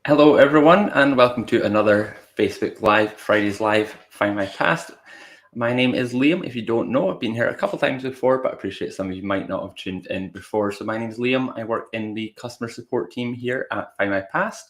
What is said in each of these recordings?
Hello, everyone, and welcome to another Facebook Live, Fridays Live, Findmypast. My name is Liam. If you don't know, I've been here a couple times before, but I appreciate some of you might not have tuned in before. So my name is Liam. I work in the customer support team here at Findmypast.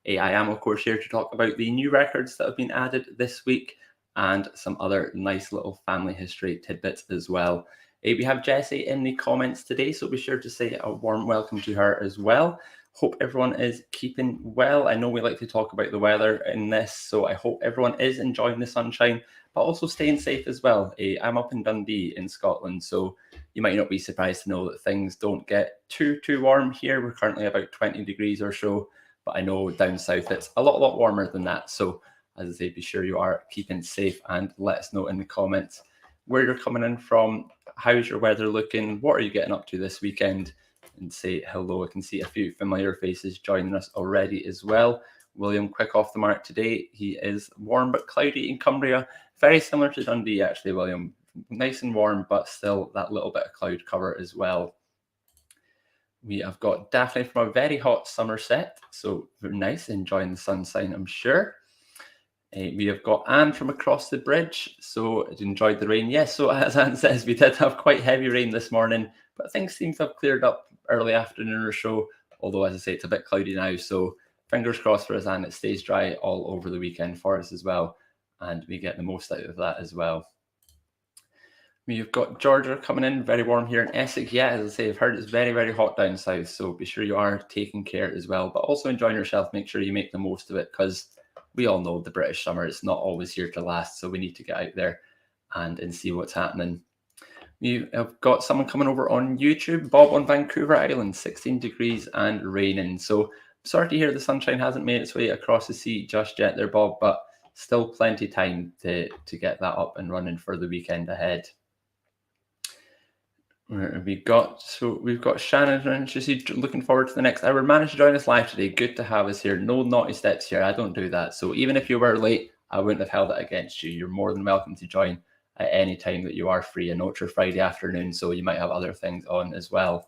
I am, of course, here to talk about the new records that have been added this week and some other nice little family history tidbits as well. We have Jessie in the comments today, so be sure to say a warm welcome to her as well. Hope everyone is keeping well. I know we like to talk about the weather in this, so I hope everyone is enjoying the sunshine, but also staying safe as well. I'm up in Dundee in Scotland, so you might not be surprised to know that things don't get too warm here. We're currently about 20 degrees or so, but I know down south it's a lot warmer than that. So as I say, be sure you are keeping safe and let us know in the comments where you're coming in from. How's your weather looking? What are you getting up to this weekend? And say hello. I can see a few familiar faces joining us already as well. William, quick off the mark today. He is warm but cloudy in Cumbria. Very similar to Dundee, actually, William. Nice and warm, but still that little bit of cloud cover as well. We have got Daphne from a very hot Somerset. So very nice, enjoying the sunshine, I'm sure. We have got Anne from across the bridge. So enjoyed the rain. Yes, so as Anne says, we did have quite heavy rain this morning, but things seem to have cleared up early afternoon or so. Although, as I say, it's a bit cloudy now. So fingers crossed for us, Anne. It stays dry all over the weekend for us as well. And we get the most out of that as well. We've got Georgia coming in, very warm here in Essex. Yeah, as I say, I've heard it's very hot down south. So be sure you are taking care as well, but also enjoying yourself. Make sure you make the most of it, because we all know the British summer is not always here to last, so we need to get out there and see what's happening. We have got someone coming over on YouTube, Bob on Vancouver Island, 16 degrees and raining. So sorry to hear the sunshine hasn't made its way across the sea just yet there, Bob, but still plenty time to get that up and running for the weekend ahead. We've got Shannon, and she's looking forward to the next hour. Managed to join us live today. Good to have us here. No naughty steps here. I don't do that. So even if you were late, I wouldn't have held it against you. You're more than welcome to join at any time that you are free. I know it's your Friday afternoon, so you might have other things on as well.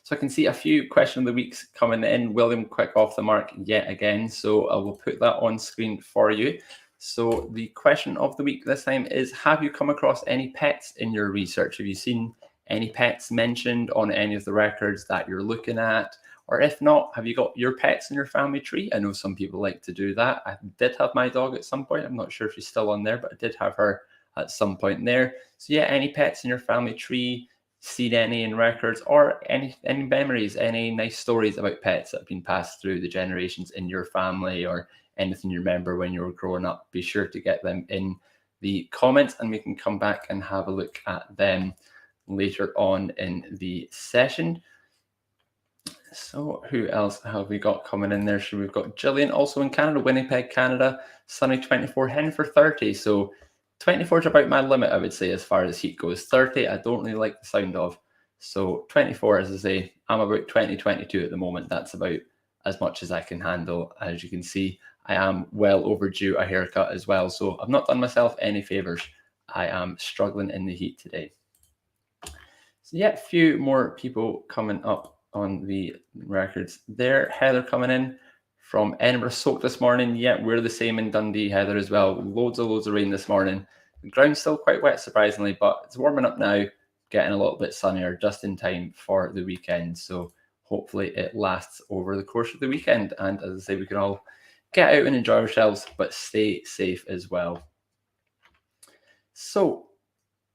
So I can see a few question of the weeks coming in. William, quick off the mark yet again. So I will put that on screen for you. So the question of the week this time is, have you come across any pets in your research? Have you seen any pets mentioned on any of the records that you're looking at? Or if not, have you got your pets in your family tree? I know some people like to do that. I did have my dog at some point. I'm not sure if she's still on there, but I did have her at some point there. So yeah, any pets in your family tree, seen any in records, or any memories, any nice stories about pets that have been passed through the generations in your family, or anything you remember when you were growing up, be sure to get them in the comments and we can come back and have a look at them later on in the session. So who else have we got coming in there? So we've got Gillian also in Canada, Winnipeg, Canada, sunny 24, heading for 30. So 24 is about my limit, I would say, as far as heat goes. 30, I don't really like the sound of. So 24, as I say, I'm about 2022 at the moment. That's about as much as I can handle. As you can see, I am well overdue a haircut as well. So I've not done myself any favors. I am struggling in the heat today. So yeah, a few more people coming up on the records there. Heather coming in from Edinburgh, soaked this morning. Yeah, we're the same in Dundee, Heather, as well. Loads of rain this morning. The ground's still quite wet, surprisingly, but it's warming up now, getting a little bit sunnier just in time for the weekend. So hopefully it lasts over the course of the weekend. And as I say, we can all get out and enjoy ourselves, but stay safe as well. So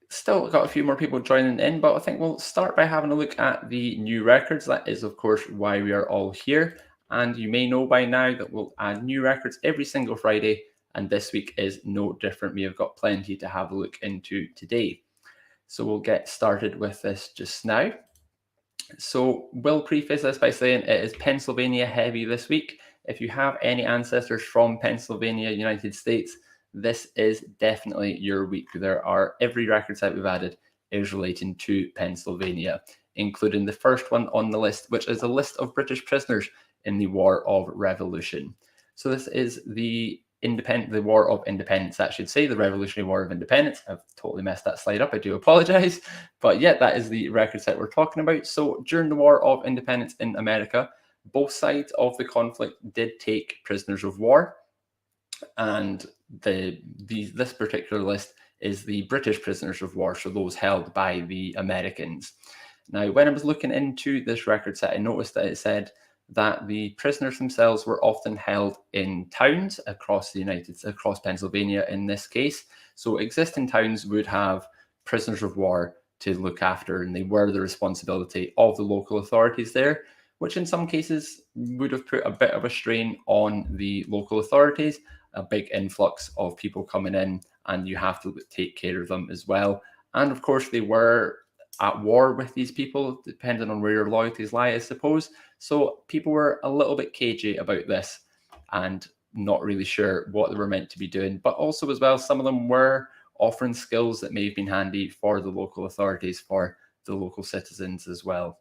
still got a few more people joining in, but I think we'll start by having a look at the new records. That is, of course, why we are all here. And you may know by now that we'll add new records every single Friday, and this week is no different. We have got plenty to have a look into today. So we'll get started with this just now. So we'll preface this by saying it is Pennsylvania heavy this week. If you have any ancestors from Pennsylvania, United States, this is definitely your week. There are every record set we've added is relating to Pennsylvania, including the first one on the list, which is a list of British prisoners in the War of Revolution. So this is the War of Independence, I should say, the Revolutionary War of Independence. I've totally messed that slide up. I do apologize. But yeah, that is the record set we're talking about. So during the War of Independence in America, Both sides of the conflict did take prisoners of war, and this particular list is the British prisoners of war, so those held by the Americans. Now, when I was looking into this record set, I noticed that it said that the prisoners themselves were often held in towns across Pennsylvania in this case. So existing towns would have prisoners of war to look after, and they were the responsibility of the local authorities there, which in some cases would have put a bit of a strain on the local authorities, a big influx of people coming in, and you have to take care of them as well. And of course, they were at war with these people, depending on where your loyalties lie, I suppose. So people were a little bit cagey about this and not really sure what they were meant to be doing. But also as well, some of them were offering skills that may have been handy for the local authorities, for the local citizens as well.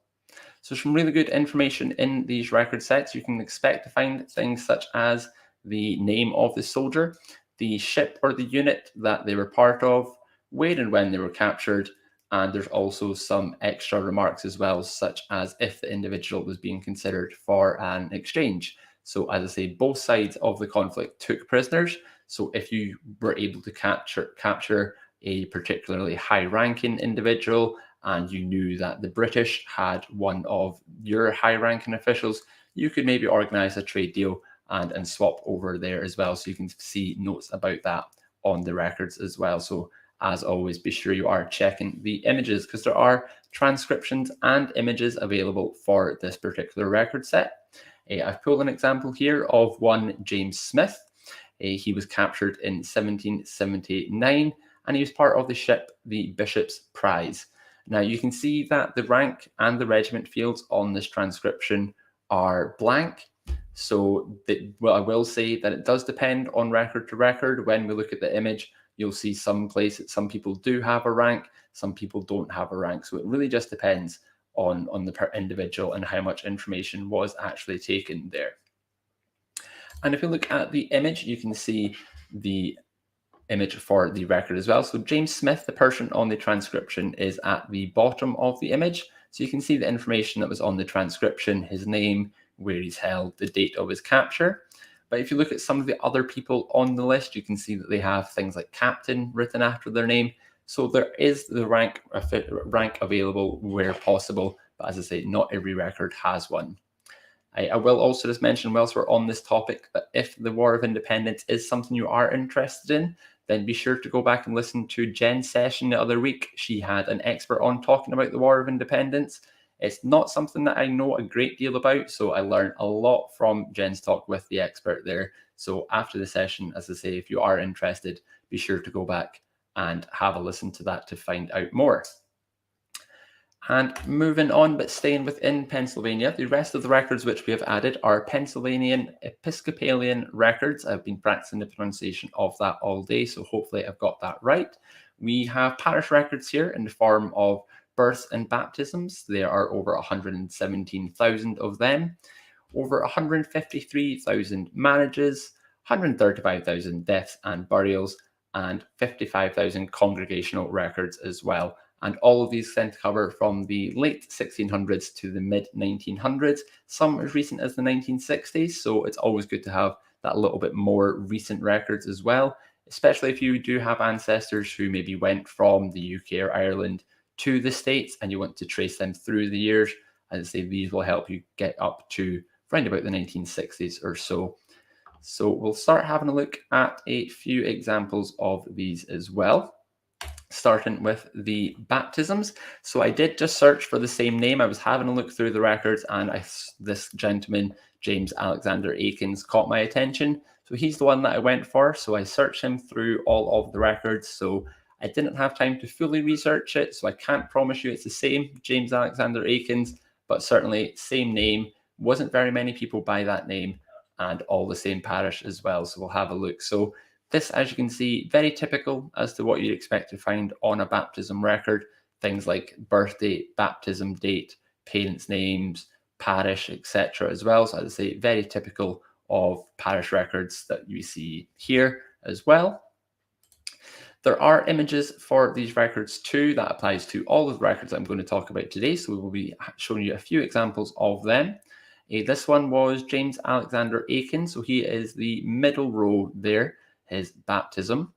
So some really good information in these record sets. You can expect to find things such as the name of the soldier, the ship or the unit that they were part of, where and when they were captured, and there's also some extra remarks as well, such as if the individual was being considered for an exchange. So as I say, both sides of the conflict took prisoners. So if you were able to capture a particularly high-ranking individual, and you knew that the British had one of your high-ranking officials, you could maybe organize a trade deal and swap over there as well. So you can see notes about that on the records as well. So as always, be sure you are checking the images, because there are transcriptions and images available for this particular record set. I've pulled an example here of one James Smith. He was captured in 1779, and he was part of the ship, the Bishop's Prize. Now you can see that the rank and the regiment fields on this transcription are blank. So I will say that it does depend on record to record. When we look at the image, you'll see some people do have a rank, some people don't have a rank. So it really just depends on the per individual and how much information was actually taken there. And if you look at the image, you can see the image for the record as well. So James Smith, the person on the transcription, is at the bottom of the image. So you can see the information that was on the transcription, his name, where he's held, the date of his capture. But if you look at some of the other people on the list, you can see that they have things like captain written after their name. So there is the rank available where possible. But as I say, not every record has one. I will also just mention, whilst we're on this topic, that if the War of Independence is something you are interested in, then be sure to go back and listen to Jen's session the other week. She had an expert on talking about the War of Independence. It's not something that I know a great deal about, so I learned a lot from Jen's talk with the expert there. So after the session, as I say, if you are interested, be sure to go back and have a listen to that to find out more. And moving on, but staying within Pennsylvania, the rest of the records which we have added are Pennsylvanian Episcopalian records. I've been practicing the pronunciation of that all day, so hopefully I've got that right. We have parish records here in the form of births and baptisms. There are over 117,000 of them, over 153,000 marriages, 135,000 deaths and burials, and 55,000 congregational records as well. And all of these tend to cover from the late 1600s to the mid 1900s, some as recent as the 1960s. So it's always good to have that little bit more recent records as well, especially if you do have ancestors who maybe went from the UK or Ireland to the States and you want to trace them through the years. As I say, these will help you get up to around about the 1960s or so. So we'll start having a look at a few examples of these as well. Starting with the baptisms. So I did just search for the same name. I was having a look through the records, and this gentleman, James Alexander Aikens, caught my attention. So he's the one that I went for. So I searched him through all of the records. So I didn't have time to fully research it. So I can't promise you it's the same James Alexander Aikens, but certainly same name. Wasn't very many people by that name, and all the same parish as well. So we'll have a look. So this, as you can see, very typical as to what you'd expect to find on a baptism record. Things like birth date, baptism date, parents' names, parish, etc. as well. So as I say, very typical of parish records that you see here as well. There are images for these records too. That applies to all of the records I'm going to talk about today. So we will be showing you a few examples of them. This one was James Alexander Aiken, so he is the middle row there, his baptism.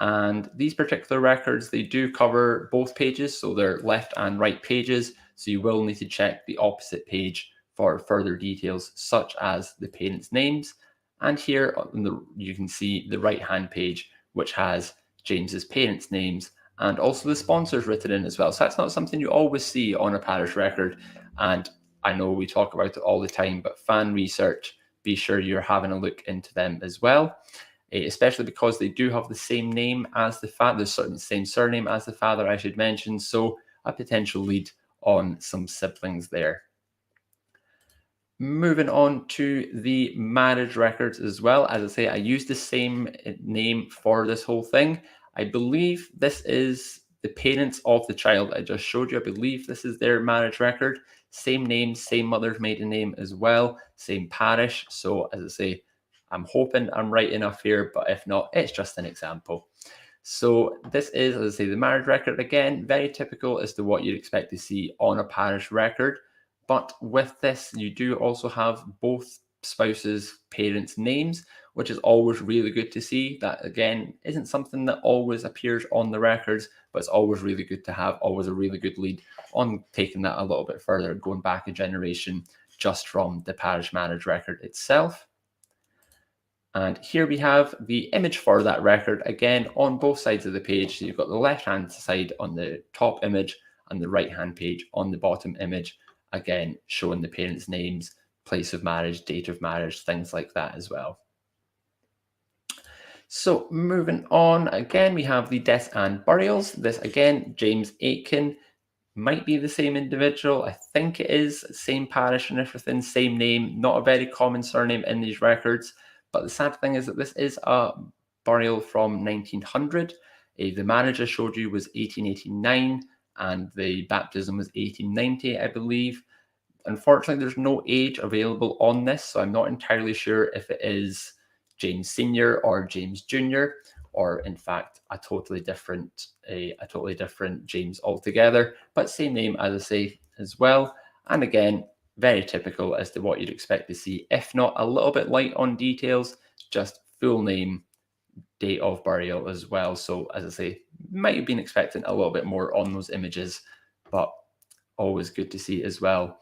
And these particular records, they do cover both pages, so they're left and right pages, so you will need to check the opposite page for further details, such as the parents' names. And here you can see the right-hand page, which has James's parents' names and also the sponsors written in as well. So that's not something you always see on a parish record. And I know we talk about it all the time, but fan research, be sure you're having a look into them as well, especially because they do have the same name as the father, the same surname as the father, I should mention. So a potential lead on some siblings there. Moving on to the marriage records as well. As I say, I used the same name for this whole thing. I believe this is the parents of the child I just showed you. I believe this is their marriage record. Same name, same mother's maiden name as well, same parish. So as I say, I'm hoping I'm right enough here, but if not, it's just an example. So this is, as I say, the marriage record. Again, very typical as to what you'd expect to see on a parish record. But with this, you do also have both spouses' parents' names, which is always really good to see. That, again, isn't something that always appears on the records, but it's always really good to have, always a really good lead on taking that a little bit further, going back a generation just from the parish marriage record itself. And here we have the image for that record, again, on both sides of the page. So you've got the left-hand side on the top image and the right-hand page on the bottom image, again, showing the parents' names, place of marriage, date of marriage, things like that as well. So moving on, again, we have the deaths and burials. This, again, James Aitken, might be the same individual. I think it is, same parish and everything, same name, not a very common surname in these records. But the sad thing is that this is a burial from 1900. The marriage I showed you was 1889, and the baptism was 1890, I believe. Unfortunately, there's no age available on this, so I'm not entirely sure if it is James Sr. or James Jr., or in fact a totally different James altogether, but same name, as I say, as well. And again, very typical as to what you'd expect to see, if not a little bit light on details, just full name, date of burial as well. So as I say, might have been expecting a little bit more on those images, but always good to see as well.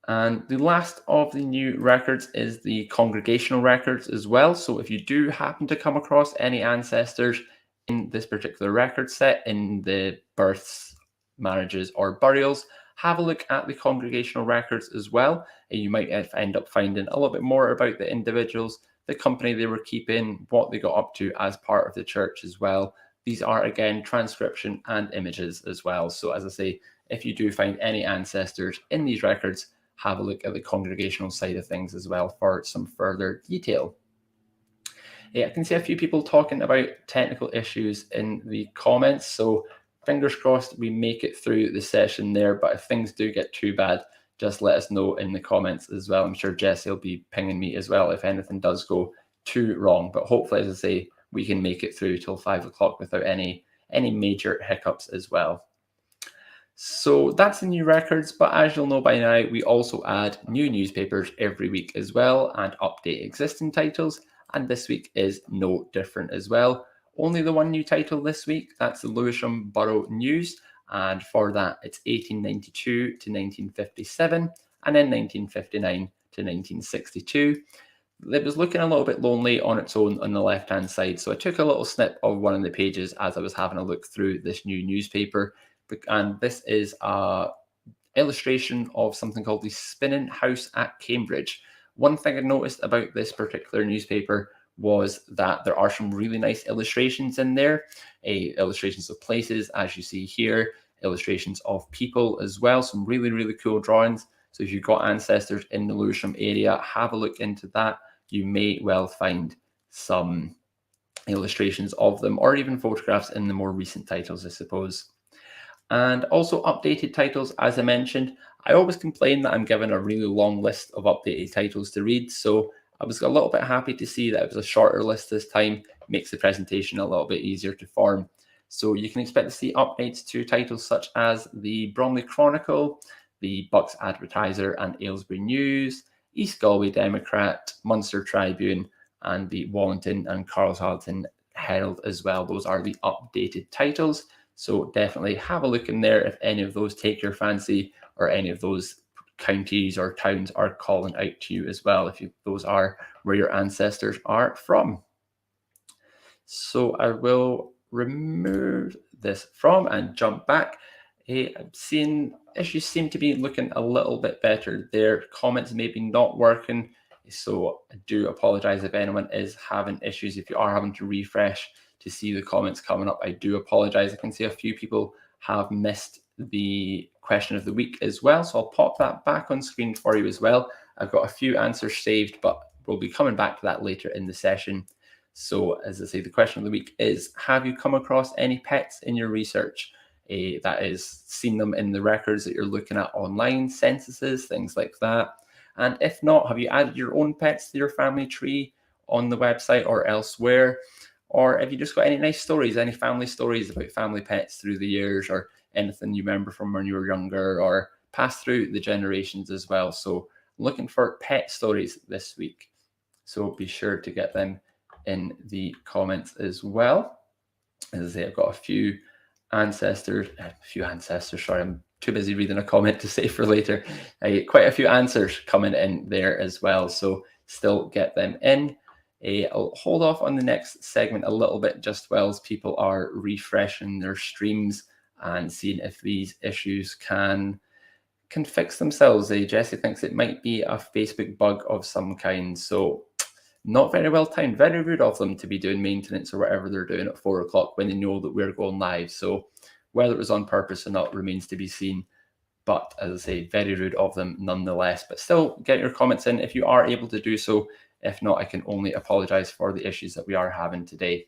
And the last of the new records is the congregational records as well. So if you do happen to come across any ancestors in this particular record set, in the births, marriages, or burials, have a look at the congregational records as well. And you might end up finding a little bit more about the individuals, the company they were keeping, what they got up to as part of the church as well. These are, again, transcription and images as well. So as I say, if you do find any ancestors in these records, have a look at the congregational side of things as well for some further detail. I can see a few people talking about technical issues in the comments, so fingers crossed we make it through the session there, but if things do get too bad, just let us know in the comments as well. I'm sure Jesse will be pinging me as well if anything does go too wrong, but hopefully, as I say, we can make it through till 5 o'clock without any major hiccups as well. So that's the new records, but as you'll know by now, we also add new newspapers every week as well and update existing titles, and this week is no different as well. Only the one new title this week, that's the Lewisham Borough News, and for that it's 1892 to 1957 and then 1959 to 1962. It was looking a little bit lonely on its own on the left-hand side, so I took a little snip of one of the pages as I was having a look through this new newspaper. And this is an illustration of something called the Spinning House at Cambridge. One thing I noticed about this particular newspaper was that there are some really nice illustrations in there, illustrations of places, as you see here, illustrations of people as well, some really, really cool drawings. So if you've got ancestors in the Lewisham area, have a look into that. You may well find some illustrations of them, or even photographs in the more recent titles, I suppose. And also updated titles, as I mentioned. I always complain that I'm given a really long list of updated titles to read, so I was a little bit happy to see that it was a shorter list this time. Makes the presentation a little bit easier to form. So you can expect to see updates to titles such as the Bromley Chronicle, the Bucks Advertiser and Aylesbury News, East Galway Democrat, Munster Tribune, and the Wallington and Carlshalton Herald as well. Those are the updated titles. So definitely have a look in there if any of those take your fancy, or any of those counties or towns are calling out to you as well, if those are where your ancestors are from. So I will remove this from and jump back. I'm seeing issues seem to be looking a little bit better there. Comments maybe not working. So I do apologize if anyone is having issues. If you are having to refresh to see the comments coming up, I do apologize. I can see a few people have missed the question of the week as well. So I'll pop that back on screen for you as well. I've got a few answers saved, but we'll be coming back to that later in the session. So as I say, the question of the week is, have you come across any pets in your research? That is, seen them in the records that you're looking at online, censuses, things like that. And if not, have you added your own pets to your family tree on the website or elsewhere? Or have you just got any nice stories, any family stories about family pets through the years, or anything you remember from when you were younger, or passed through the generations as well? So looking for pet stories this week. So be sure to get them in the comments as well. As I say, I've got a few ancestors, sorry, I'm too busy reading a comment to save for later. I get quite a few answers coming in there as well, so still get them in. I'll hold off on the next segment a little bit, just while people are refreshing their streams and seeing if these issues can fix themselves. Jessie thinks it might be a Facebook bug of some kind, so not very well timed. Very rude of them to be doing maintenance or whatever they're doing at 4 o'clock when they know that we're going live. So whether it was on purpose or not remains to be seen. But as I say, very rude of them nonetheless. But still, get your comments in if you are able to do so. If not, I can only apologize for the issues that we are having today.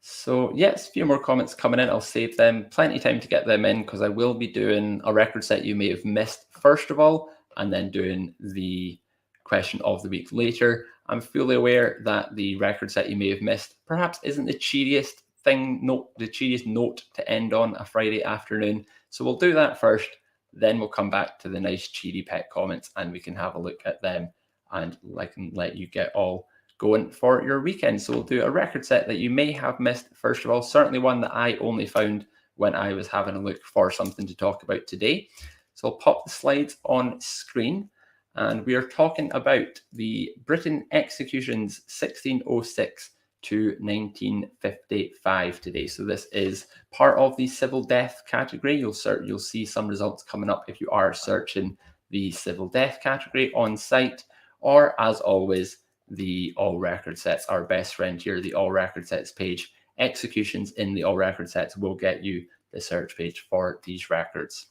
So yes, a few more comments coming in. I'll save them. Plenty of time to get them in, because I will be doing a record set you may have missed first of all, and then doing the question of the week later. I'm fully aware that the record set you may have missed perhaps isn't the cheeriest note to end on a Friday afternoon. So we'll do that first, then we'll come back to the nice cheery pet comments and we can have a look at them, and I can let you get all going for your weekend. So we'll do a record set that you may have missed first of all, certainly one that I only found when I was having a look for something to talk about today. So I'll pop the slides on screen. And we are talking about the Britain executions 1606 to 1955 today. So this is part of the civil death category. You'll see some results coming up if you are searching the civil death category on site, or as always, the all record sets, our best friend here, the all record sets page. Executions in the all record sets will get you the search page for these records.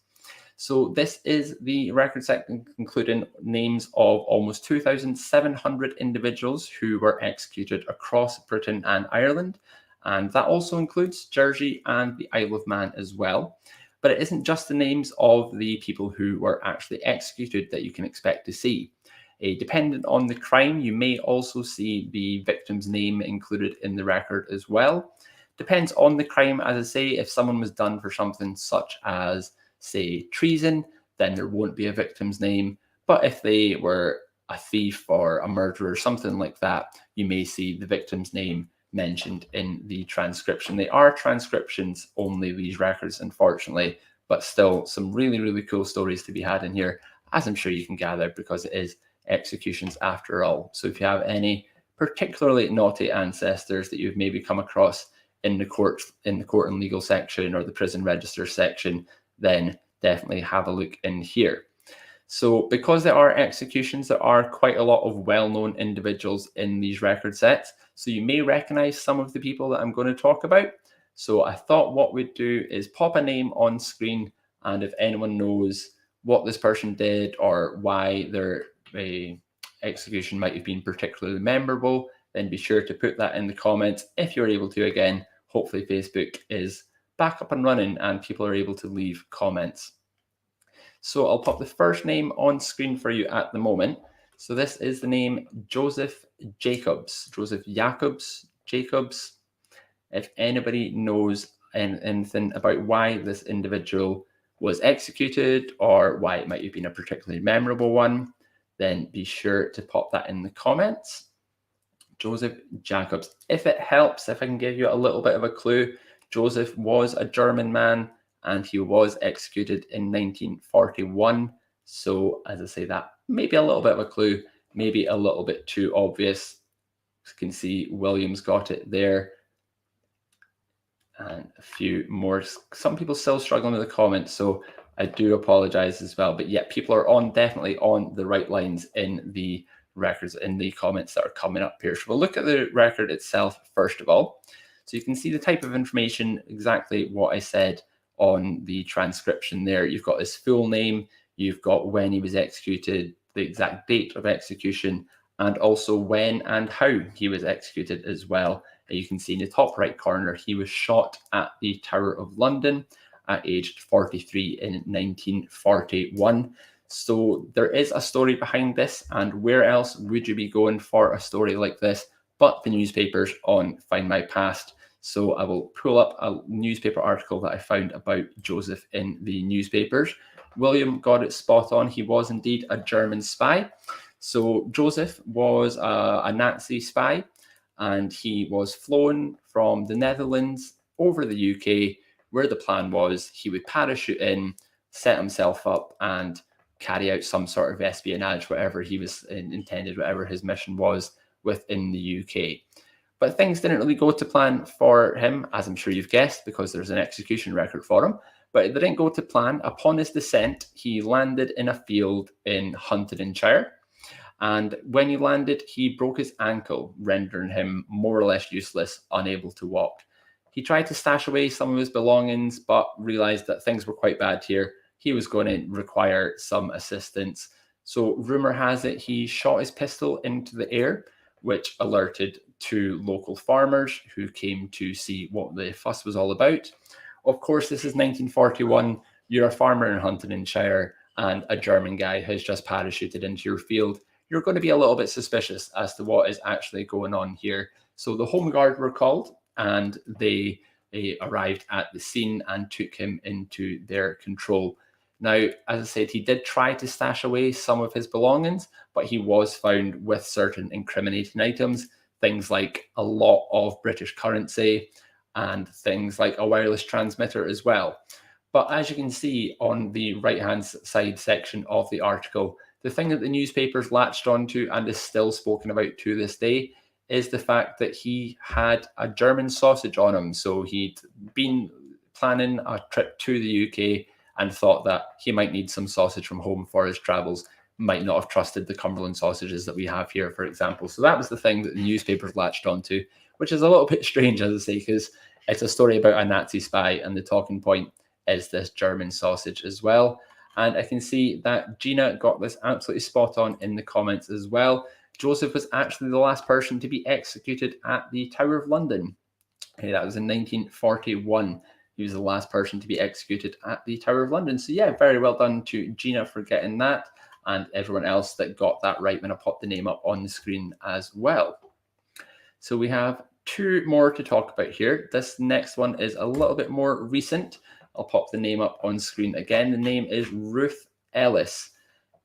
So this is the record set including names of almost 2,700 individuals who were executed across Britain and Ireland. And that also includes Jersey and the Isle of Man as well. But it isn't just the names of the people who were actually executed that you can expect to see. Dependent on the crime, you may also see the victim's name included in the record as well. Depends on the crime, as I say. If someone was done for something such as, say, treason, then there won't be a victim's name. But if they were a thief or a murderer or something like that, you may see the victim's name mentioned in the transcription. They are transcriptions only, these records, unfortunately, but still some really, really cool stories to be had in here, as I'm sure you can gather, because it is executions after all. So if you have any particularly naughty ancestors that you've maybe come across in the court and legal section or the prison register section, then definitely have a look in here. So because there are executions, there are quite a lot of well-known individuals in these record sets. So you may recognize some of the people that I'm going to talk about. So I thought what we'd do is pop a name on screen, and if anyone knows what this person did or why their execution might have been particularly memorable, then be sure to put that in the comments. If you're able to, again, hopefully Facebook is back up and running and people are able to leave comments. So I'll pop the first name on screen for you at the moment. So this is the name Joseph Jacobs. If anybody knows anything about why this individual was executed or why it might have been a particularly memorable one, then be sure to pop that in the comments. Joseph Jacobs. If it helps, if I can give you a little bit of a clue, Joseph was a German man and he was executed in 1941. So, as I say, that maybe a little bit of a clue, maybe a little bit too obvious. You can see William's got it there. And a few more. Some people still struggling with the comments, so I do apologize as well. But yeah, people are definitely on the right lines in the records, in the comments that are coming up here. So we'll look at the record itself first of all. So you can see the type of information, exactly what I said on the transcription there. You've got his full name, you've got when he was executed, the exact date of execution, and also when and how he was executed as well. You can see in the top right corner, he was shot at the Tower of London at aged 43 in 1941. So there is a story behind this, and where else would you be going for a story like this but the newspapers on Findmypast? So I will pull up a newspaper article that I found about Joseph in the newspapers. William got it spot on. He was indeed a German spy. So Joseph was a Nazi spy, and he was flown from the Netherlands over the UK, where the plan was he would parachute in, set himself up, and carry out some sort of espionage, whatever he was intended, whatever his mission was within the UK. But things didn't really go to plan for him, as I'm sure you've guessed, because there's an execution record for him. But it didn't go to plan. Upon his descent, he landed in a field in Huntingdonshire. And when he landed, he broke his ankle, rendering him more or less useless, unable to walk. He tried to stash away some of his belongings, but realized that things were quite bad here. He was going to require some assistance. So rumor has it he shot his pistol into the air, which alerted two local farmers who came to see what the fuss was all about. Of course, this is 1941. You're a farmer in Huntingdonshire, and a German guy has just parachuted into your field. You're going to be a little bit suspicious as to what is actually going on here. So the Home Guard were called, and they arrived at the scene and took him into their control. Now, as I said, he did try to stash away some of his belongings, but he was found with certain incriminating items, things like a lot of British currency and things like a wireless transmitter as well. But as you can see on the right-hand side section of the article, the thing that the newspapers latched onto and is still spoken about to this day is the fact that he had a German sausage on him. So he'd been planning a trip to the UK and thought that he might need some sausage from home for his travels, might not have trusted the Cumberland sausages that we have here, for example. So that was the thing that the newspapers latched onto, which is a little bit strange, as I say, because it's a story about a Nazi spy, and the talking point is this German sausage as well. And I can see that Gina got this absolutely spot on in the comments as well. Joseph was actually the last person to be executed at the Tower of London. That was in 1941. He was the last person to be executed at the Tower of London. So yeah, very well done to Gina for getting that, and everyone else that got that right when I popped the name up on the screen as well. So we have two more to talk about here. This next one is a little bit more recent. I'll pop the name up on screen again. The name is Ruth Ellis.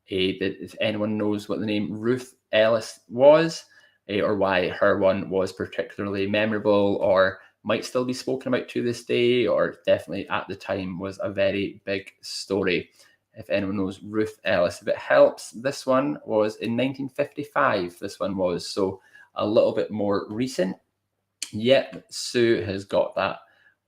If anyone knows what the name Ruth Ellis was, or why her one was particularly memorable, or might still be spoken about to this day, or definitely at the time was a very big story. If anyone knows Ruth Ellis, if it helps, this one was in 1955. This one was, so a little bit more recent. Yep, Sue has got that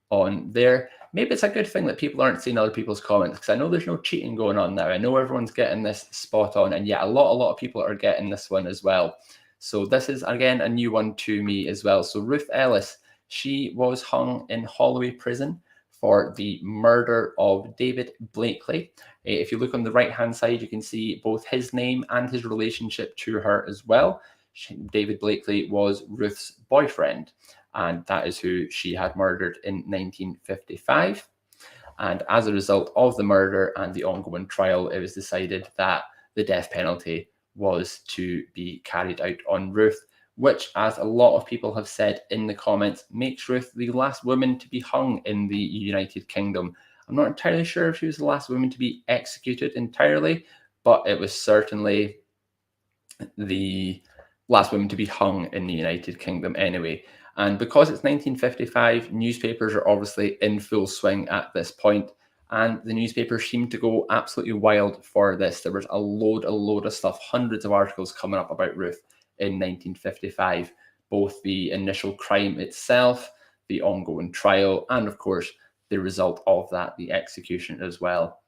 on there. Maybe it's a good thing that people aren't seeing other people's comments, because I know there's no cheating going on now. I know everyone's getting this spot on, and yeah, a lot of people are getting this one as well. So this is, again, a new one to me as well. So Ruth Ellis, she was hung in Holloway Prison for the murder of David Blakely. If you look on the right-hand side, you can see both his name and his relationship to her as well. David Blakely was Ruth's boyfriend, and that is who she had murdered in 1955. And as a result of the murder and the ongoing trial, it was decided that the death penalty was to be carried out on Ruth, which, as a lot of people have said in the comments, makes Ruth the last woman to be hung in the United Kingdom. I'm not entirely sure if she was the last woman to be executed entirely, but it was certainly the last woman to be hung in the United Kingdom anyway. And because it's 1955, newspapers are obviously in full swing at this point, and the newspapers seemed to go absolutely wild for this. There was a load of stuff, hundreds of articles coming up about Ruth in 1955, both the initial crime itself, the ongoing trial, and of course, the result of that, the execution as well.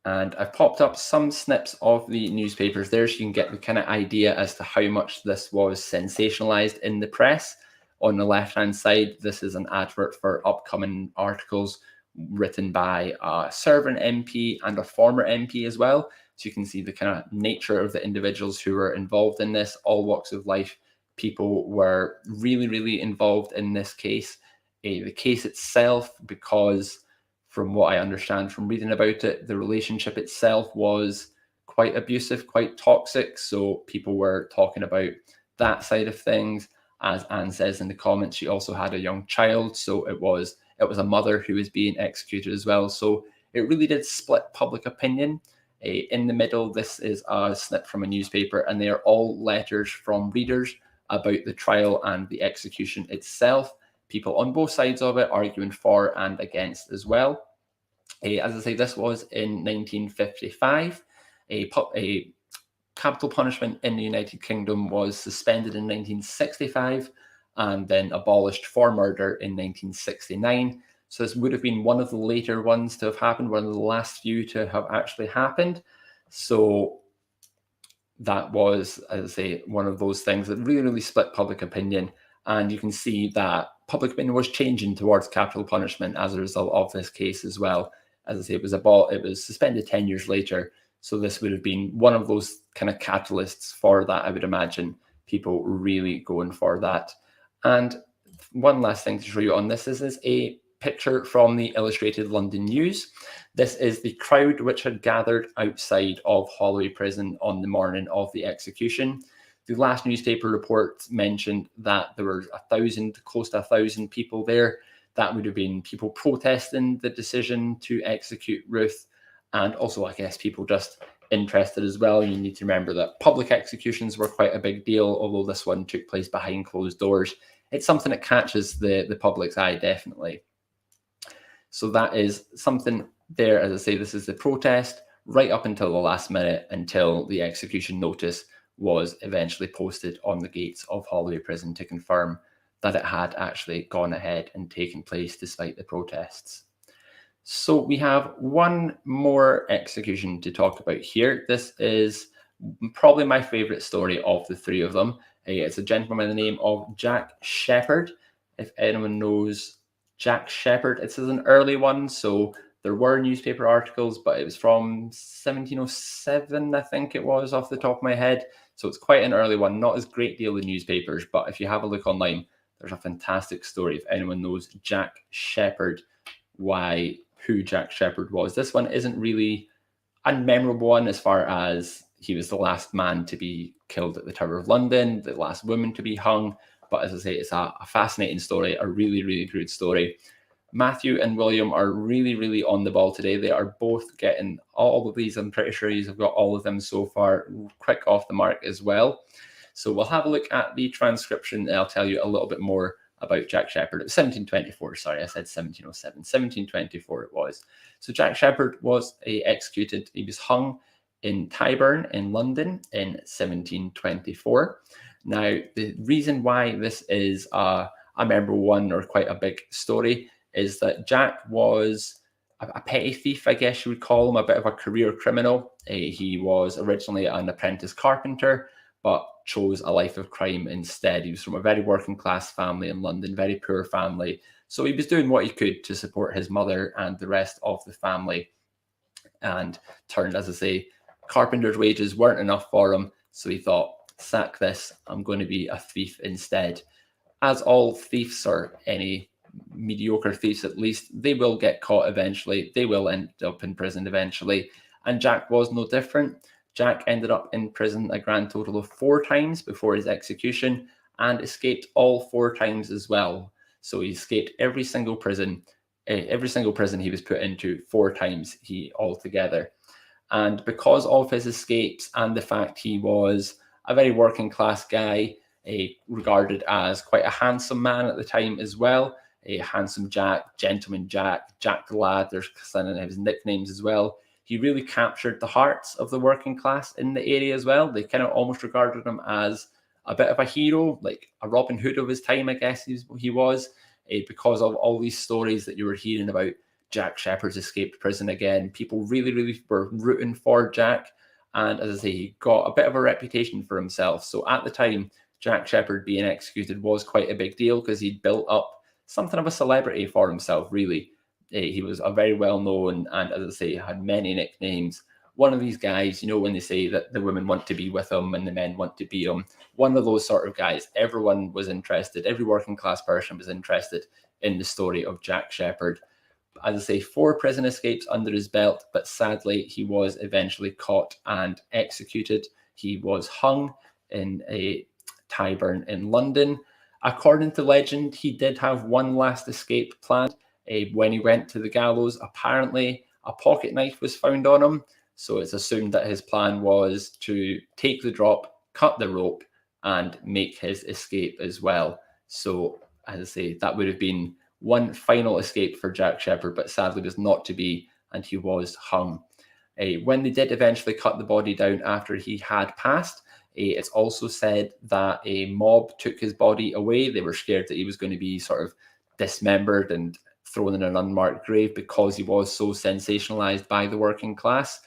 And I've popped up some snips of the newspapers there so you can get the kind of idea as to how much this was sensationalized in the press. On the left-hand side, this is an advert for upcoming articles written by a serving MP and a former MP as well. So you can see the kind of nature of the individuals who were involved in this, all walks of life. People were really, really involved in this case. The case itself, because from what I understand from reading about it, the relationship itself was quite abusive, quite toxic. So people were talking about that side of things. As Anne says in the comments, she also had a young child. So it was a mother who was being executed as well. So it really did split public opinion. In the middle, this is a snip from a newspaper, and they are all letters from readers about the trial and the execution itself. People on both sides of it arguing for and against as well. As I say, this was in 1955. A capital punishment in the United Kingdom was suspended in 1965 and then abolished for murder in 1969. So this would have been one of the later ones to have happened, one of the last few to have actually happened. So that was, as I say, one of those things that really, really split public opinion. And you can see that public opinion was changing towards capital punishment as a result of this case as well. As I say, it was suspended 10 years later. So this would have been one of those kind of catalysts for that, I would imagine, people really going for that. And one last thing to show you on this is a picture from the Illustrated London News. This is the crowd which had gathered outside of Holloway Prison on the morning of the execution. The last newspaper report mentioned that there were close to 1,000 people there. That would have been people protesting the decision to execute Ruth, and also, I guess, people just interested as well. You need to remember that public executions were quite a big deal, although this one took place behind closed doors. It's something that catches the public's eye, definitely. So that is something there. As I say, this is the protest right up until the last minute, until the execution notice was eventually posted on the gates of Holloway Prison to confirm that it had actually gone ahead and taken place despite the protests. So we have one more execution to talk about here. This is probably my favorite story of the three of them. It's a gentleman by the name of Jack Sheppard. If anyone knows Jack Sheppard, it's an early one, so there were newspaper articles, but it was from 1707, I think it was, off the top of my head. So it's quite an early one, not as great deal in newspapers, but if you have a look online, there's a fantastic story. If anyone knows Jack Sheppard, who Jack Sheppard was. This one isn't really a memorable one as far as he was the last man to be killed at the Tower of London, the last woman to be hung. But as I say, it's a fascinating story, a really, really good story. Matthew and William are really, really on the ball today. They are both getting all of these. I'm pretty sure you've got all of them so far, quick off the mark as well. So we'll have a look at the transcription and I'll tell you a little bit more about Jack Sheppard. It was 1724, sorry, I said 1707. 1724 it was. So Jack Sheppard was executed. He was hung in Tyburn in London in 1724. Now, the reason why this is a memorable one or quite a big story is that Jack was a petty thief, I guess you would call him, a bit of a career criminal. He was originally an apprentice carpenter, but chose a life of crime instead. He was from a very working class family in London, very poor family. So he was doing what he could to support his mother and the rest of the family, and turned, as I say, carpenter's wages weren't enough for him. So he thought, sack this, I'm going to be a thief instead. As all thieves, or any mediocre thieves at least, they will get caught eventually. They will end up in prison eventually. And Jack was no different. Jack ended up in prison a grand total of 4 times before his execution and escaped all 4 times as well. So he escaped every single prison every single prison he was put into 4 times he altogether. And because of his escapes and the fact he was a very working class guy, regarded as quite a handsome man at the time as well, a handsome Jack, gentleman Jack, Jack the Lad, there's some of his nicknames as well. He really captured the hearts of the working class in the area as well. They kind of almost regarded him as a bit of a hero, like a Robin Hood of his time, I guess he was, because of all these stories that you were hearing about Jack Shepherd's escaped prison again. People really, really were rooting for Jack. And as I say, he got a bit of a reputation for himself. So at the time, Jack Shepherd being executed was quite a big deal because he'd built up something of a celebrity for himself, really. He was a very well-known and, as I say, had many nicknames. One of these guys, when they say that the women want to be with him and the men want to be him, one of those sort of guys. Everyone was interested. Every working class person was interested in the story of Jack Shepherd. As I say, 4 prison escapes under his belt, but sadly, he was eventually caught and executed. He was hung in a Tyburn in London. According to legend, he did have one last escape planned. When he went to the gallows, apparently a pocket knife was found on him. So it's assumed that his plan was to take the drop, cut the rope, and make his escape as well. So, as I say, that would have been one final escape for Jack Shepherd, but sadly was not to be, and he was hung. When they did eventually cut the body down after he had passed, it's also said that a mob took his body away. They were scared that he was going to be sort of dismembered and thrown in an unmarked grave because he was so sensationalized by the working class.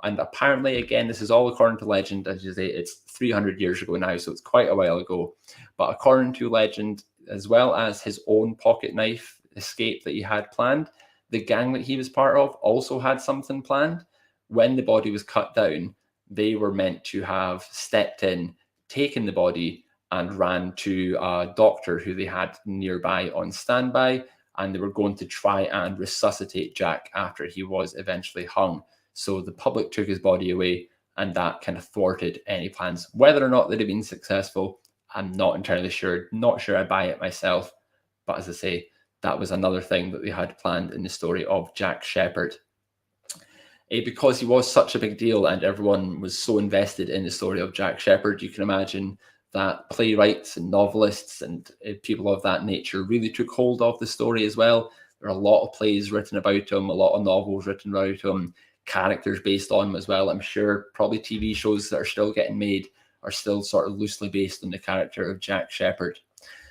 And apparently, again, this is all according to legend. As you say, it's 300 years ago now, so it's quite a while ago. But according to legend, as well as his own pocket knife escape that he had planned, the gang that he was part of also had something planned. When the body was cut down, they were meant to have stepped in, taken the body, and ran to a doctor who they had nearby on standby, and they were going to try and resuscitate Jack after he was eventually hung. So the public took his body away, and that kind of thwarted any plans. Whether or not they'd have been successful, I'm not entirely sure. Not sure I buy it myself. But as I say, that was another thing that they had planned in the story of Jack Shepherd. Because he was such a big deal and everyone was so invested in the story of Jack Shepherd, you can imagine that playwrights and novelists and people of that nature really took hold of the story as well. There are a lot of plays written about him, a lot of novels written about him, characters based on him as well. I'm sure probably TV shows that are still getting made are still sort of loosely based on the character of Jack Shepherd.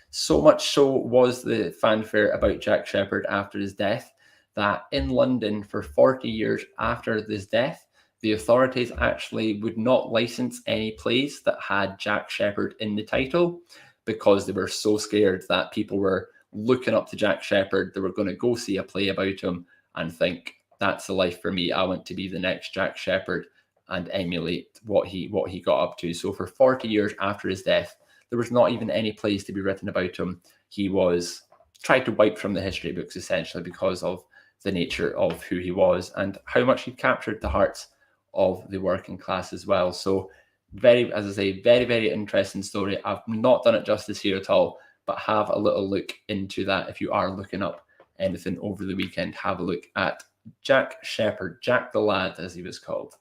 So much so was the fanfare about Jack Shepherd after his death that in London for 40 years after his death, the authorities actually would not license any plays that had Jack Shepherd in the title because they were so scared that people were looking up to Jack Shepherd. They were going to go see a play about him and think, that's the life for me. I want to be the next Jack Shepherd and emulate what he got up to. So for 40 years after his death, there was not even any plays to be written about him. He was tried to wipe from the history books essentially because of the nature of who he was and how much he captured the hearts of the working class as well. So very, as I say, very, very interesting story. I've not done it justice here at all, but have a little look into that. If you are looking up anything over the weekend, have a look at Jack Shepherd, Jack the Lad, as he was called.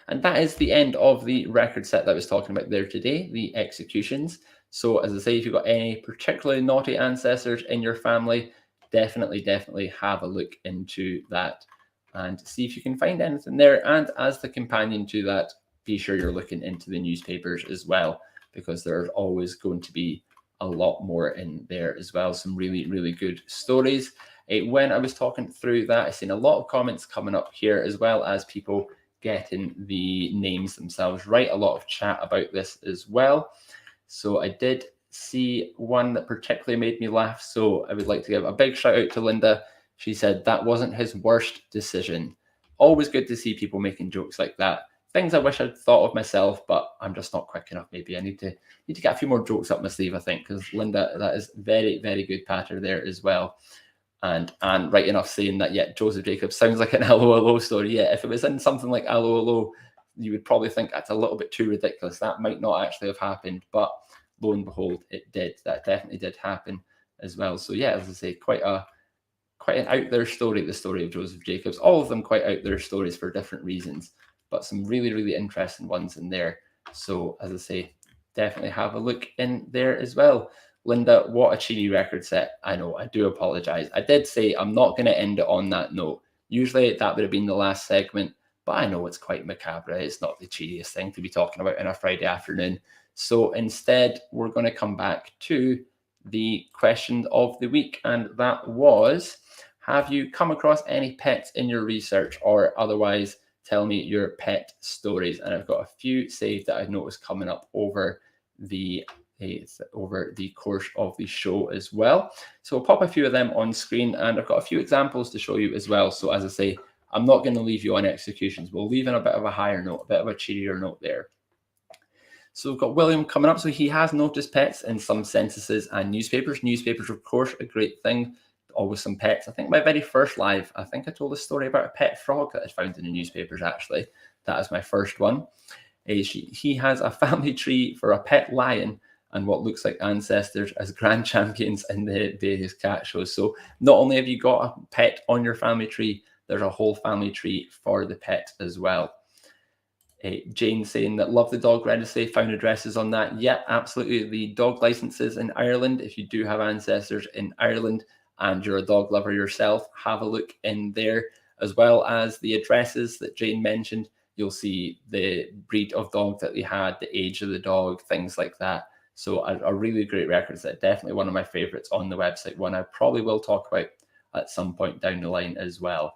And that is the end of the record set that I was talking about there today, the executions. So as I say, if you've got any particularly naughty ancestors in your family, definitely have a look into that and see if you can find anything there. And as the companion to that, be sure you're looking into the newspapers as well, because there's always going to be a lot more in there as well. Some really, really good stories. When I was talking through that, I've seen a lot of comments coming up here, as well as people getting the names themselves right. A lot of chat about this as well. So I did see one that particularly made me laugh. So I would like to give a big shout out to Linda. She said that wasn't his worst decision. Always good to see people making jokes like that. Things I wish I'd thought of myself, but I'm just not quick enough. Maybe I need to get a few more jokes up my sleeve, I think, because Linda, that is very, very good patter there as well. And right enough saying that, yeah, Joseph Jacobs sounds like an Allo story. Yeah, if it was in something like Allo, you would probably think that's a little bit too ridiculous. That might not actually have happened, but lo and behold, it did. That definitely did happen as well. So yeah, as I say, quite a quite an out there story, the story of Joseph Jacobs. All of them quite out there stories for different reasons, but some really, really interesting ones in there. So as I say, definitely have a look in there as well. Linda, what a cheeky record set. I know, I do apologize. I did say I'm not going to end it on that note. Usually that would have been the last segment, but I know it's quite macabre. It's not the cheeriest thing to be talking about on a Friday afternoon. So instead, we're going to come back to the question of the week, and that was, have you come across any pets in your research, or otherwise tell me your pet stories? And I've got a few saved that I've noticed coming up over the course of the show as well. So I'll pop a few of them on screen, and I've got a few examples to show you as well. So as I say, I'm not going to leave you on executions. We'll leave in a bit of a higher note, a bit of a cheerier note there. So we've got William coming up. So he has noticed pets in some censuses and newspapers. Newspapers, of course, a great thing. Always some pets. I think my very first live, I think I told a story about a pet frog that I found in the newspapers, actually. That is my first one. He has a family tree for a pet lion and what looks like ancestors as grand champions in the various cat shows. So not only have you got a pet on your family tree, there's a whole family tree for the pet as well. Jane saying that love the dog registry, found addresses on that. Yeah, absolutely. The dog licenses in Ireland, if you do have ancestors in Ireland and you're a dog lover yourself, have a look in there, as well as the addresses that Jane mentioned. You'll see the breed of dog that they had, the age of the dog, things like that. So a really great record set. Definitely one of my favorites on the website, one I probably will talk about at some point down the line as well.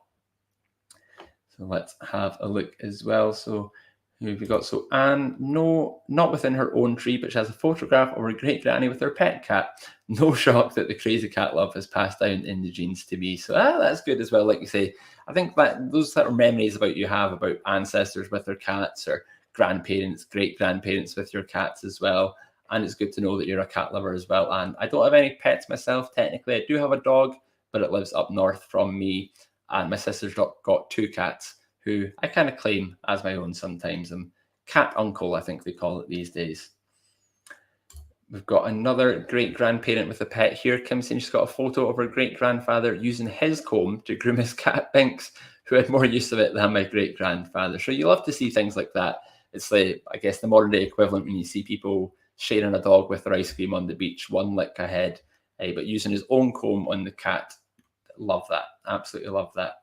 So let's have a look as well. So who have we got? So Anne, no, not within her own tree, but she has a photograph of her great granny with her pet cat. No shock that the crazy cat love has passed down in the genes to me. So that's good as well. Like you say, I think that those sort of memories about you have about ancestors with their cats, or grandparents, great grandparents with your cats as well. And it's good to know that you're a cat lover as well. And I don't have any pets myself, technically. I do have a dog, but it lives up north from me. And my sister's got two cats who I kind of claim as my own sometimes. I'm cat uncle, I think they call it these days. We've got another great grandparent with a pet here. Kim saying she's got a photo of her great grandfather using his comb to groom his cat Binks, who had more use of it than my great grandfather. So you love to see things like that. It's like, I guess, the modern day equivalent when you see people sharing a dog with their ice cream on the beach, one lick ahead, but using his own comb on the cat. Love that. Absolutely love that.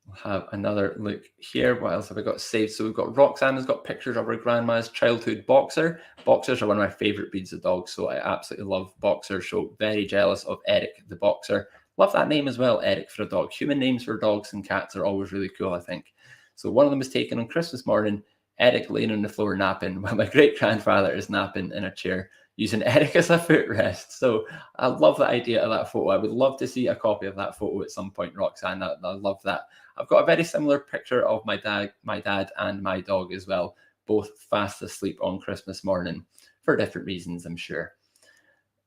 We'll have another look here. What else have I got saved? So we've got Roxanne has got pictures of her grandma's childhood boxer. Boxers are one of my favorite breeds of dogs, so I absolutely love boxers. So very jealous of Eric the boxer. Love that name as well, Eric, for a dog. Human names for dogs and cats are always really cool, I think. So one of them was taken on Christmas morning. Eric laying on the floor napping, while my great grandfather is napping in a chair, using Eric as a footrest. So I love the idea of that photo. I would love to see a copy of that photo at some point, Roxanne. I love that. I've got a very similar picture of my dad and my dog as well, both fast asleep on Christmas morning for different reasons, I'm sure.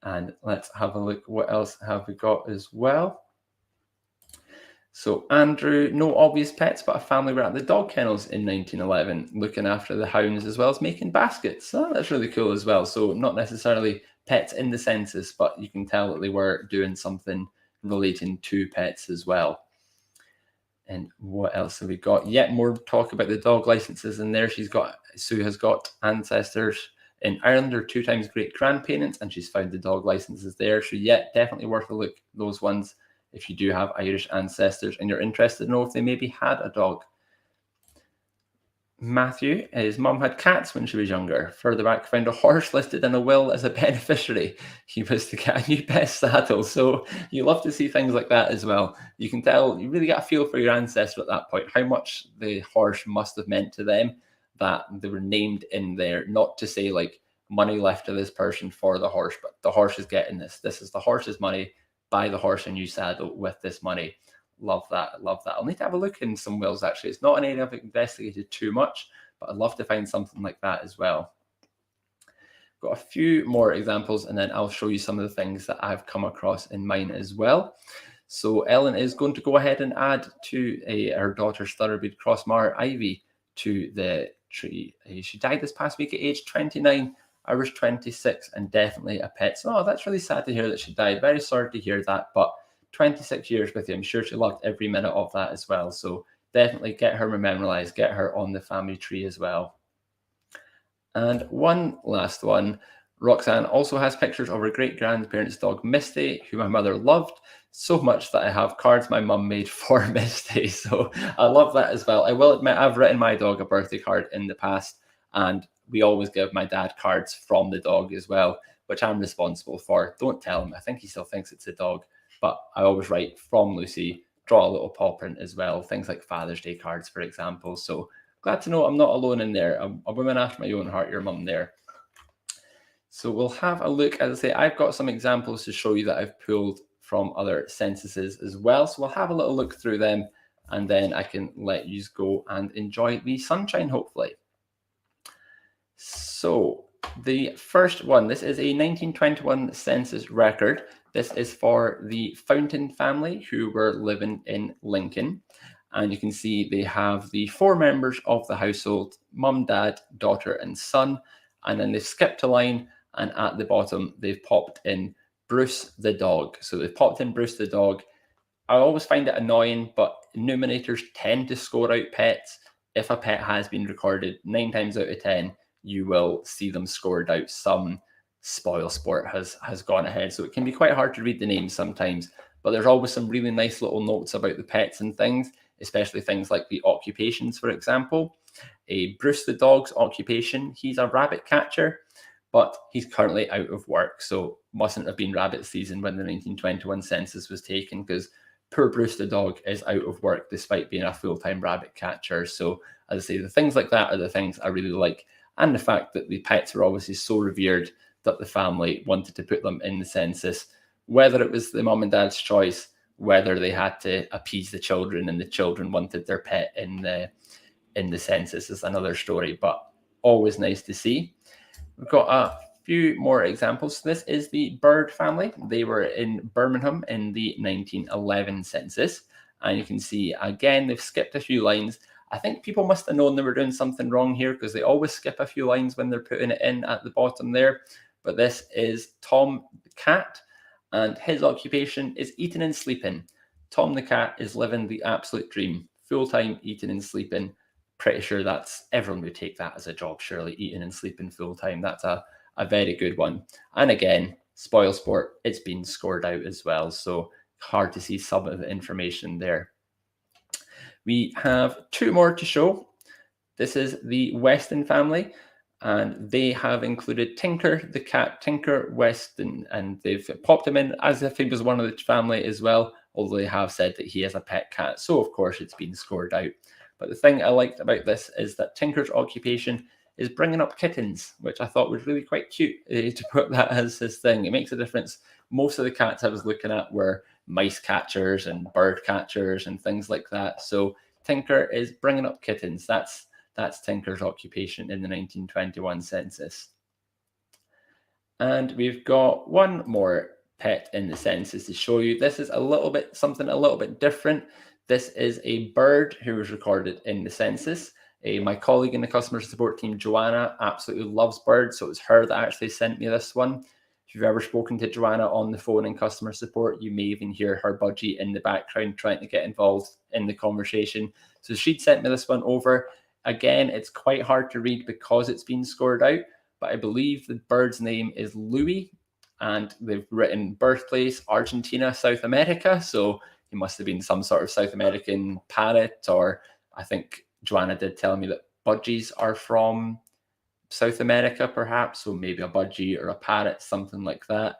And let's have a look. What else have we got as well? So Andrew, no obvious pets, but a family were at the dog kennels in 1911, looking after the hounds as well as making baskets. So that's really cool as well. So not necessarily pets in the census, but you can tell that they were doing something relating to pets as well. And what else have we got? Yet more talk about the dog licenses in there. Sue has got ancestors in Ireland, or 2 times great grandparents, and she's found the dog licenses there. So definitely worth a look, those ones, if you do have Irish ancestors and you're interested to know if they maybe had a dog. Matthew, his mum had cats when she was younger. Further back, found a horse listed in a will as a beneficiary. He was to get a new best saddle. So you love to see things like that as well. You can tell, you really get a feel for your ancestor at that point, how much the horse must have meant to them that they were named in there, not to say like money left to this person for the horse, but the horse is getting this. This is the horse's money. Buy the horse a new saddle with this money. Love that. Love that. I'll need to have a look in some wills, actually. It's not an area I've investigated too much, but I'd love to find something like that as well. Got a few more examples, and then I'll show you some of the things that I've come across in mine as well. So Ellen is going to go ahead and add to her daughter's thoroughbred Crossmar Ivy to the tree. She died this past week at age 29. I was 26 and definitely a pet. So that's really sad to hear that she died. Very sorry to hear that, but 26 years with you. I'm sure she loved every minute of that as well. So definitely get her memorialized, get her on the family tree as well. And one last one. Roxanne also has pictures of her great-grandparents' dog Misty, who my mother loved so much that I have cards my mum made for Misty. So I love that as well. I will admit I've written my dog a birthday card in the past, and we always give my dad cards from the dog as well, which I'm responsible for. Don't tell him. I think he still thinks it's a dog, but I always write from Lucy, draw a little paw print as well, things like Father's Day cards, for example. So glad to know I'm not alone in there. A woman after my own heart, your mum there. So we'll have a look. As I say, I've got some examples to show you that I've pulled from other censuses as well. So we'll have a little look through them, and then I can let you go and enjoy the sunshine, hopefully. So the first one, this is a 1921 census record. This is for the Fountain family who were living in Lincoln. And you can see they have the 4 members of the household, mum, dad, daughter, and son. And then they've skipped a line, and at the bottom, they've popped in Bruce the dog. So they've popped in Bruce the dog. I always find it annoying, but enumerators tend to score out pets. If a pet has been recorded, 9 times out of 10, you will see them scored out. Some spoil sport has gone ahead. So it can be quite hard to read the names sometimes, but there's always some really nice little notes about the pets and things, especially things like the occupations, for example. Bruce the dog's occupation, he's a rabbit catcher, but he's currently out of work. So mustn't have been rabbit season when the 1921 census was taken, because poor Bruce the dog is out of work despite being a full-time rabbit catcher. So as I say, the things like that are the things I really like. And the fact that the pets were obviously so revered that the family wanted to put them in the census, whether it was the mum and dad's choice, whether they had to appease the children and the children wanted their pet in the census is another story, but always nice to see. We've got a few more examples. This is the Bird family. They were in Birmingham in the 1911 census. And you can see, again, they've skipped a few lines. I think people must have known they were doing something wrong here, because they always skip a few lines when they're putting it in at the bottom there. But this is Tom the cat, and his occupation is eating and sleeping. Tom the cat is living the absolute dream, full-time eating and sleeping. Pretty sure that's, everyone would take that as a job, surely, eating and sleeping full-time. That's a very good one. And again, spoil sport, it's been scored out as well, so hard to see some of the information there. We have 2 more to show. This is the Weston family, and they have included Tinker the cat, Tinker Weston, and they've popped him in as if he was one of the family as well, although they have said that he has a pet cat, so of course it's been scored out. But the thing I liked about this is that Tinker's occupation is bringing up kittens, which I thought was really quite cute to put that as his thing. It makes a difference. Most of the cats I was looking at were mice catchers and bird catchers and things like that. So Tinker is bringing up kittens. That's Tinker's occupation in the 1921 census. And we've got one more pet in the census to show you. This is something a little bit different. This is a bird who was recorded in the census. My colleague in the customer support team, Joanna, absolutely loves birds, so it was her that actually sent me this one. If you've ever spoken to Joanna on the phone in customer support, you may even hear her budgie in the background trying to get involved in the conversation. So she'd sent me this one over. Again, it's quite hard to read because it's been scored out, but I believe the bird's name is Louis, and they've written birthplace, Argentina, South America. So he must have been some sort of South American parrot, or I think Joanna did tell me that budgies are from South America, perhaps, so maybe a budgie or a parrot, something like that.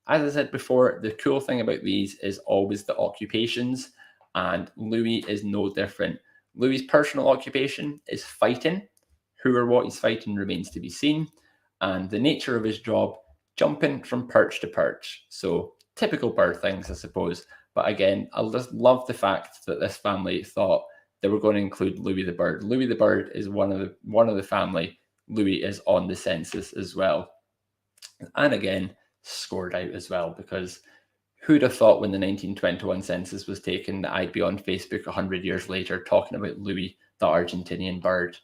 As I said before, the cool thing about these is always the occupations, and Louis is no different. Louis's personal occupation is fighting. Who or what he's fighting remains to be seen, and the nature of his job, jumping from perch to perch. So typical bird things, I suppose. But again, I just love the fact that this family thought they were going to include Louis the bird. Louis the bird is one of the family. Louis is on the census as well. And again, scored out as well, because who'd have thought when the 1921 census was taken that I'd be on Facebook 100 years later talking about Louis, the Argentinian bird.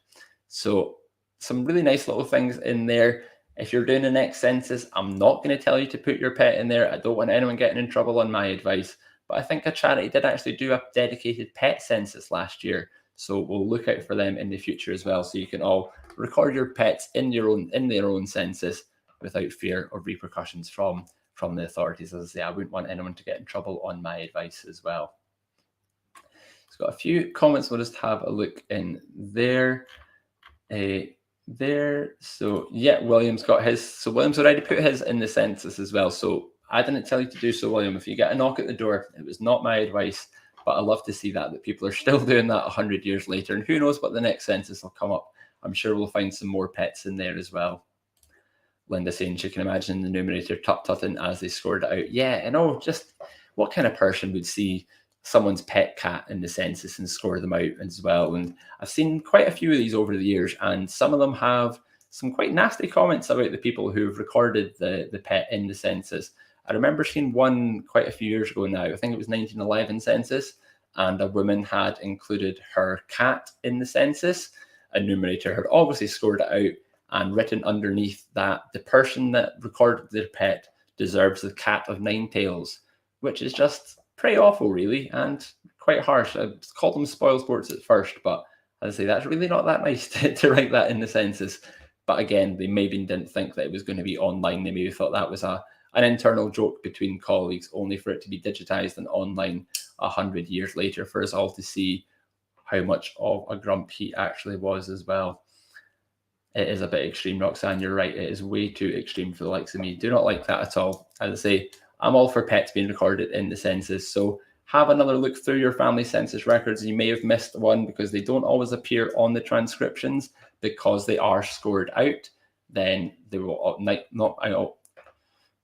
So some really nice little things in there. If you're doing the next census, I'm not going to tell you to put your pet in there. I don't want anyone getting in trouble on my advice, but I think a charity did actually do a dedicated pet census last year. So we'll look out for them in the future as well. So you can all record your pets in their own census without fear of repercussions from the authorities. As I say, I wouldn't want anyone to get in trouble on my advice as well. It's got a few comments. We'll just have a look in there. So yeah, William's got his. So William's already put his in the census as well. So I didn't tell you to do so, William. If you get a knock at the door, it was not my advice, but I love to see that people are still doing that 100 years later. And who knows what the next census will come up. I'm sure we'll find some more pets in there as well. Linda saying she can imagine the numerator tut-tutting as they scored it out. Yeah, I know, just what kind of person would see someone's pet cat in the census and score them out as well? And I've seen quite a few of these over the years, and some of them have some quite nasty comments about the people who've recorded the pet in the census. I remember seeing one quite a few years ago now. I think it was 1911 census, and a woman had included her cat in the census. A numerator had obviously scored it out and written underneath that the person that recorded their pet deserves the cat of 9 tails, which is just pretty awful, really, and quite harsh. I called them spoil sports at first, but as I say, that's really not that nice to write that in the census. But again, they maybe didn't think that it was going to be online. They maybe thought that was an internal joke between colleagues, only for it to be digitized and online 100 years later for us all to see how much of a grump he actually was as well. It is a bit extreme, Roxanne. You're right. It is way too extreme for the likes of me. Do not like that at all. As I say, I'm all for pets being recorded in the census. So have another look through your family census records. You may have missed one because they don't always appear on the transcriptions because they are scored out. Then they will not. I know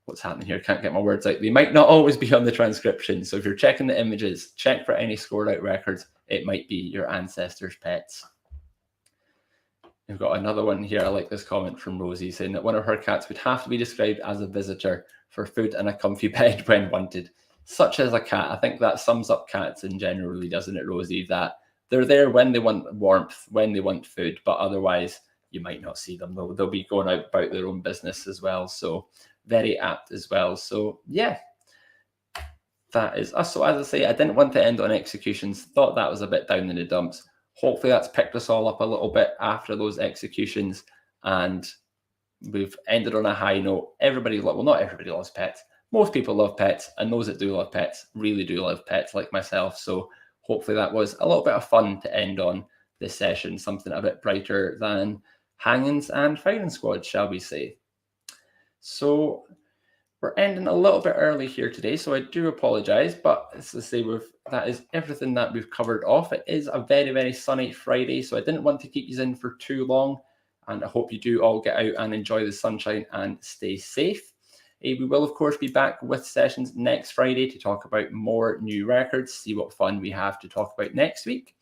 what's happening here. Can't get my words out. They might not always be on the transcription. So if you're checking the images, check for any scored out records. It might be your ancestors' pets. We've got another one here. I like this comment from Rosie saying that one of her cats would have to be described as a visitor for food and a comfy bed when wanted. Such as a cat. I think that sums up cats in general, really, doesn't it, Rosie? That they're there when they want warmth, when they want food, but otherwise you might not see them. They'll be going out about their own business as well. So very apt as well. So yeah, that is us. So as I say, I didn't want to end on executions. Thought that was a bit down in the dumps. Hopefully that's picked us all up a little bit after those executions, and we've ended on a high note. Well, not everybody loves pets. Most people love pets, and those that do love pets really do love pets, like myself. So hopefully that was a little bit of fun to end on this session, something a bit brighter than hangings and firing squads, shall we say. So we're ending a little bit early here today, so I do apologise, but as I say, that is everything that we've covered off. It is a very, very sunny Friday, so I didn't want to keep you in for too long, and I hope you do all get out and enjoy the sunshine and stay safe. We will, of course, be back with sessions next Friday to talk about more new records, see what fun we have to talk about next week.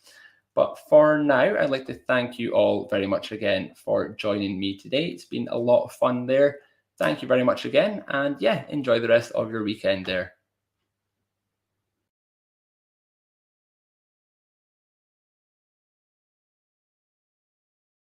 But for now, I'd like to thank you all very much again for joining me today. It's been a lot of fun there. Thank you very much again, and yeah, enjoy the rest of your weekend there.